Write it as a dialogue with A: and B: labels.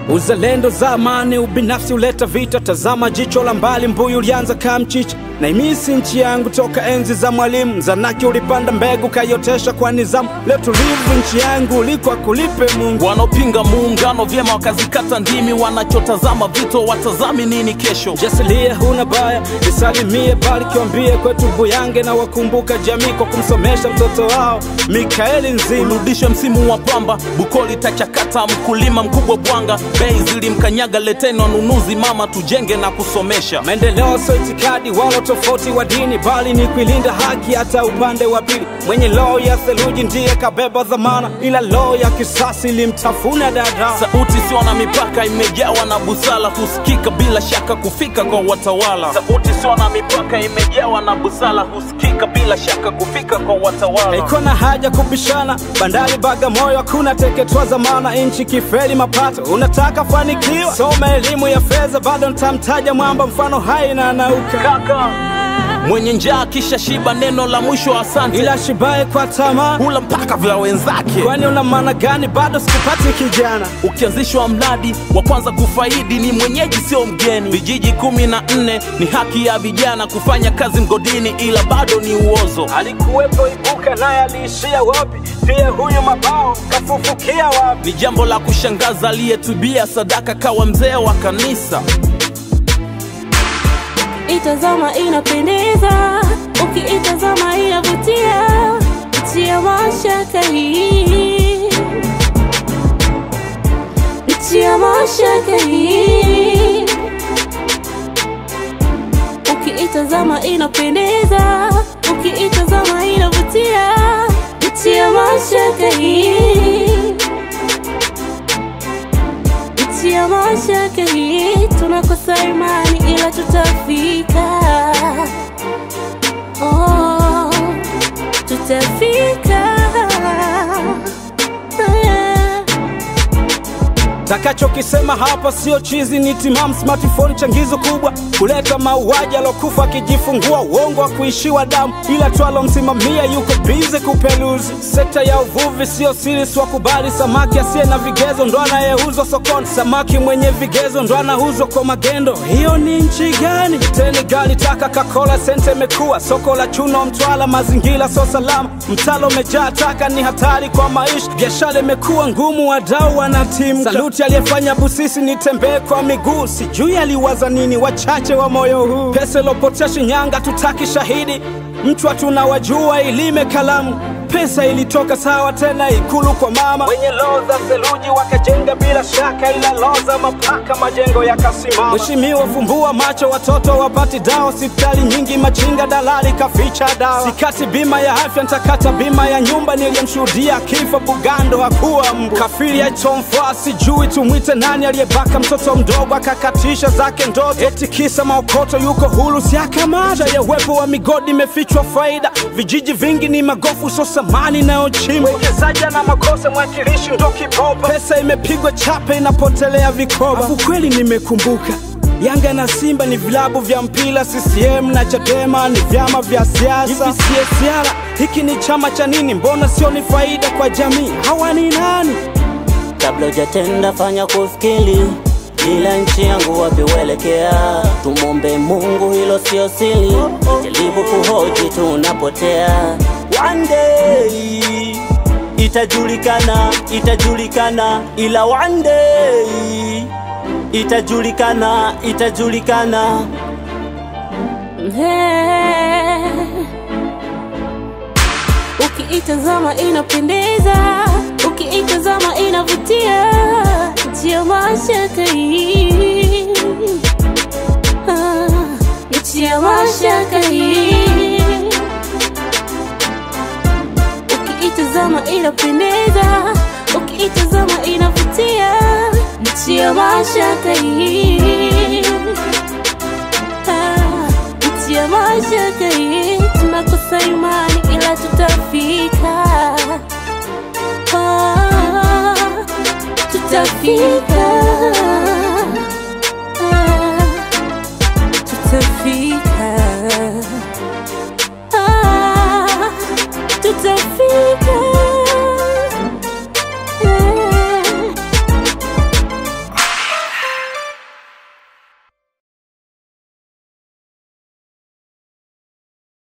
A: Uzalendo zamani, ubinafsi uleta vita. Tazama jicho la mbali, mbuyu ulianza kamchicha. Na imisi nchi yangu toka enzi za Mwalimu. Zanaki ulipanda mbegu kayotesha kwa nizamu. Leo tulivu nchi yangu uliko akulipe Mungu.
B: Wanaopinga muungano vyema wakazikata ndimi. Wanachotazama vito watazami nini kesho.
A: Jasilie huna baya, nisalimie bali kiwambie kwetu Buyange. Na wakumbuka jamii kwa kumsomesha mtoto wao Mikaeli Nzima.
B: Urudishe msimu wa pamba, Bukoli tachakata. Mkulima mkubwa Bwanga, bei zilimkanyaga. Leteni wanunuzi mama, tujenge na kusomesha.
A: Maendeleo so itikadi wala tofauti wa dini, bali ni kuilinda haki hata upande wa pili. Mwenye roho ya theluji ndiye kabeba dhamana, ila roho ya kisasi ilimtafuna dada.
B: Sauti sio na mipaka, imejawa na busara. Husikika bila shaka kufika kwa watawala. Sauti sio na mipaka, imejawa na busara. Husikika bila shaka kufika kwa watawala.
A: Haikona haja kubishana, bandari Bagamoyo hakuna teketwa zamana. Inchi kifeli mapato, unataka fanikiwa, soma elimu ya fedha. Bado nitamtaja mwamba mfano hai na anauka.
B: Kaka mwenye njaa kisha shiba, neno la mwisho asante.
A: Ila shibaye kwa tamaa
B: hula mpaka vya wenzake.
A: Kwani una maana gani? Bado sikupati kijana.
B: Ukianzishwa mradi wa kwanza kufaidi ni mwenyeji sio mgeni. Vijiji 14 ni haki ya vijana kufanya kazi mgodini, ila bado ni uozo.
A: Alikuwepo Ibuka naye aliishia wapi? Pia huyu Mabao kafufukia wapi?
B: Ni jambo la kushangaza, aliyetubia sadaka kawa mzee wa kanisa.
C: Itazama inapendeza, ukiitazama inavutia. Tia mashaka hii, tia mashaka hii. Ukiitazama inapendeza, ukiitazama inavutia. Tia mashaka hii, tia mashaka hii. Tunakosa imani ila tutafika. Oh, tutafika.
A: Takachokisema hapa sio chizi, ni timamu. Smartphone changizo kubwa kuleta mauaji, alokufa akijifungua. Uongo wa kuishiwa damu, ila twalo msimamia yuko bize kupeluzi. Sekta ya uvuvi sio siri, siwakubali. Samaki asiye na vigezo ndo anayeuzwa sokoni. Samaki mwenye vigezo ndo anauzwa kwa magendo. Hiyo ni nchi gani? Teni gali taka kakola, sente imekuwa soko la chuno Mtwala. Mazingira so salama, mtalo umejaa taka, ni hatari kwa maisha. Biashara imekuwa ngumu, wadau wanatimka. Saluti aliyefanya Busisi nitembee kwa miguu. Sijui aliwaza nini, wachache wa moyo huu. Pesa ilopotea Shinyanga tutaki shahidi. Mtu tunawajua ilime kalamu. Pesa ilitoka sawa tena Ikulu kwa mama. Wenye roho za theluji wakajenga bila shaka, ila roho za mapaka majengo yakasimama. Mheshimiwa fumbua macho, watoto wapati dawa. Hospitali nyingi machinga, dalali kaficha dawa. Sikati bima ya afya, nitakata bima ya nyumba. Niliyemshuhudia kifa Bugando hakuwa mbu. Kafiri aitomfaa, sijui tumwite nani. Aliyebaka mtoto mdogo akakatisha zake ndoto. Eti kisa maokoto yuko hulu siakamata. Ya uwepo wa migodi imefichwa faida. Vijiji vingi ni magofu so samani na ochimbo. Wekezaji na makosa, mwakilishi ndo kiboba. Pesa imepigwa chape inapotelea vikoba. Afu kweli nimekumbuka, Yanga na Simba ni vilabu vya mpira. CCM na Chadema ni vyama vya siasa. Hivi CSR hiki ni chama cha nini? Mbona sio ni faida kwa jamii? Hawa ni nani?
D: Kabla hujatenda fanya kufikiri, ila nchi yangu wapi uelekea. Tumombe Mungu, hilo sio siri. Jaribu kuhoji tunapotea. One day itajulikana, itajulikana, ila one day itajulikana, itajulikana.
C: Ukiitazama inapendeza, ukiitazama inavutia. Tia mashaka hii, tia mashaka hii. Ukiitazama inapendeza, ukiitazama inavutia. Tia mashaka hii, tia mashaka hii. Tunakosa imani ila tutafika. Tutafika.